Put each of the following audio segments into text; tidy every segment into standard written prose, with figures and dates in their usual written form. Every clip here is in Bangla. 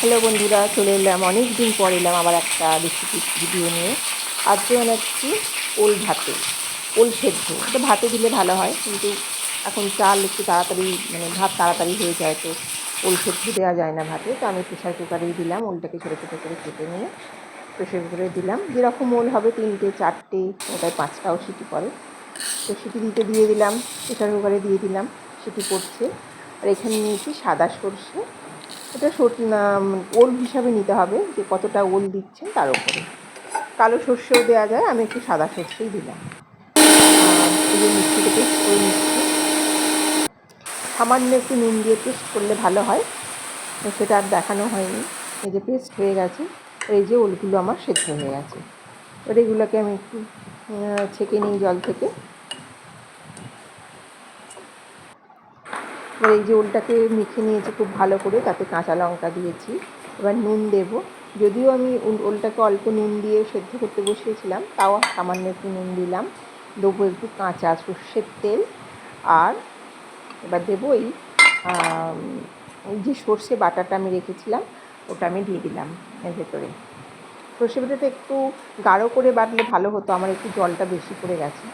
হ্যালো বন্ধুরা, চলে এলাম অনেক দিন পর এলাম আবার একটা রেসিপি ভিডিও নিয়ে। আজকে বানাচ্ছি ওল ভাতে, ওল সেদ্ধ। এটা ভাতে দিলে ভালো হয়, কিন্তু এখন চাল একটু তাড়াতাড়ি ভাত তাড়াতাড়ি হয়ে যায়, তো ওল সেদ্ধ দেওয়া যায় না ভাতে। তো আমি প্রেশার কুকারেই দিলাম, ওলটাকে ছোটো ছোটো করে কেটে নিয়ে প্রেশার কুকারে দিলাম। যেরকম ওল হবে 3টে 4টে ওটায় 5টাও সিটি পড়ে, তো সিটি দিয়ে দিলাম, প্রেশার কুকারে দিয়ে দিলাম, সিটি পড়ছে। আর এখানে নিয়েছি সাদা সর্ষে। এটা ওল হিসাবে নিতে হবে, যে কতটা ওল দিচ্ছেন তার উপরে। কালো সর্ষেও দেওয়া যায়, আমি একটু সাদা সর্ষেই দিলাম। এই যে মিক্সিতে পেস্ট করে নিচ্ছি, সামান্য একটু নুন দিয়ে পেস্ট করলে ভালো হয়, সেটা আর দেখানো হয়নি। এই যে পেস্ট হয়ে গেছে, এই যে ওলগুলো আমার সেদ্ধ হয়ে গেছে। এবার এগুলোকে আমি একটু ছেঁকে নিই জল থেকে। এবার এই যে ওলটাকে মেখে নিয়েছি খুব ভালো করে, তাতে কাঁচা লঙ্কা দিয়েছি। এবার নুন দেব, যদিও আমি ওলটাকে অল্প নুন দিয়ে সেদ্ধ করতে বসিয়েছিলাম, তাও সামান্য একটু নুন দিলাম। দেবো একটু কাঁচা সর্ষের তেল, আর এবার দেবো এই যে সর্ষে বাটাটা আমি রেখেছিলাম ওটা আমি দিয়ে দিলাম এর ভেতরে। সর্ষে বাটাটা একটু গাঢ় করে বাটলে ভালো হতো, আমার একটু জলটা বেশি পড়ে গেছে।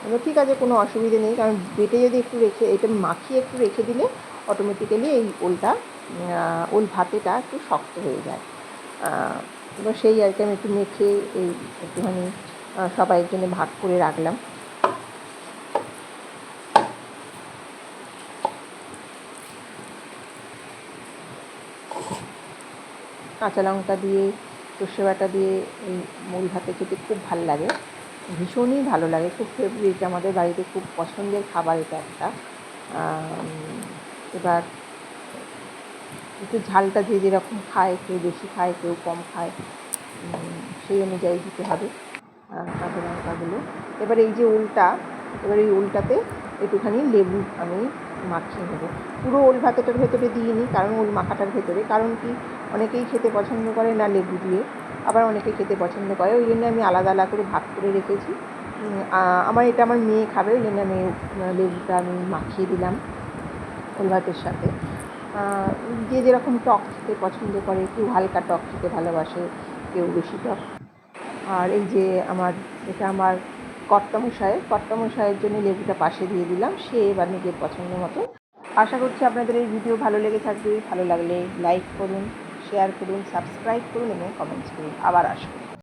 এবার ঠিক আছে, কোনো অসুবিধে নেই, কারণ বেটে যদি একটু রেখে এটা মাখিয়ে একটু রেখে দিলে অটোমেটিক্যালি এই ওল ভাতেটা একটু শক্ত হয়ে যায়। এবার সেই আর কি আমি একটু মেখে এই একটুখানি সবাইয়ের জন্য ভাগ করে রাখলাম। কাঁচা লঙ্কা দিয়ে সর্ষে বাটা দিয়ে এই ওল ভাতে খেতে খুব ভালো লাগে, ভীষণই ভালো লাগে, খুব ফেভারিট, আমাদের বাড়িতে খুব পছন্দের খাবার এটা একটা। এবার একটু ঝালটা যে যেরকম খায়, কেউ বেশি খায় কেউ কম খায়, সেই অনুযায়ী দিতে হবে কাঁচা লঙ্কাগুলো। এবার এই যে এবার এই ওলটাতে একটুখানি লেবু আমি মাখিয়ে নেবো। পুরো ওল ভাতেটার ভেতরে দিইনি, কারণ ওল মাখাটার ভেতরে, কারণ কি অনেকেই খেতে পছন্দ করে না লেবু দিয়ে, আবার অনেকে খেতে পছন্দ করে, ওই জন্য আমি আলাদা আলাদা করে ভাগ করে রেখেছি। আমার মেয়ে খাবে, ওই জন্য আমি লেবুটা আমি মাখিয়ে দিলাম ওল ভাতের সাথে। যে যেরকম টক খেতে পছন্দ করে, কেউ হালকা টক খেতে ভালোবাসে, কেউ বেশি টক। আর এই যে এটা আমার কর্তামশাইয়ের জন্য লেবুটা পাশে দিয়ে দিলাম, সে এবার নিজের পছন্দ মতো। আশা করছি আপনাদের এই ভিডিও ভালো লেগে থাকবে। ভালো লাগলে লাইক করুন, শেয়ার করুন, সাবস্ক্রাইব করুন এবং কমেন্টস করুন। আবার আসুন।